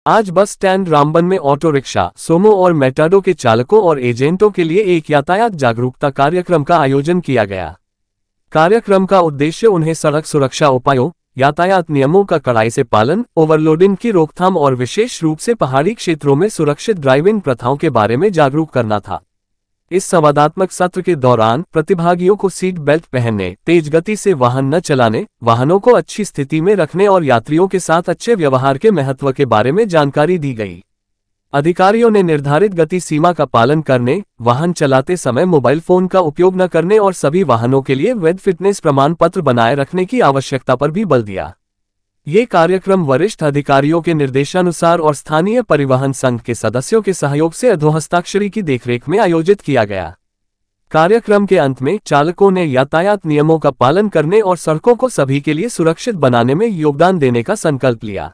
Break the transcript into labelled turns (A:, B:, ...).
A: आज bus stand Ramban में auto rickshaw, सोमो और मेटाडो के चालकों और एजेंटों के लिए एक यातायात जागरूकता कार्यक्रम का आयोजन किया गया। कार्यक्रम का उद्देश्य उन्हें सड़क सुरक्षा उपायों, यातायात नियमों का कड़ाई से पालन, ओवरलोडिंग की रोकथाम और विशेष रूप से पहाड़ी क्षेत्रों में सुरक्षित ड्राइविंग प्रथाओं के बारे में जागरूक करना था। इस संवादात्मक सत्र के दौरान प्रतिभागियों को सीट बेल्ट पहनने, तेज गति से वाहन न चलाने, वाहनों को अच्छी स्थिति में रखने और यात्रियों के साथ अच्छे व्यवहार के महत्व के बारे में जानकारी दी गई। अधिकारियों ने निर्धारित गति सीमा का पालन करने, वाहन चलाते समय मोबाइल फोन का उपयोग न करने और सभी वाहनों के लिए वैध फिटनेस प्रमाण पत्र बनाए रखने की आवश्यकता पर भी बल दिया। ये कार्यक्रम वरिष्ठ अधिकारियों के निर्देशानुसार और स्थानीय परिवहन संघ के सदस्यों के सहयोग से अधोहस्ताक्षरी की देखरेख में आयोजित किया गया। कार्यक्रम के अंत में चालकों ने यातायात नियमों का पालन करने और सड़कों को सभी के लिए सुरक्षित बनाने में योगदान देने का संकल्प लिया।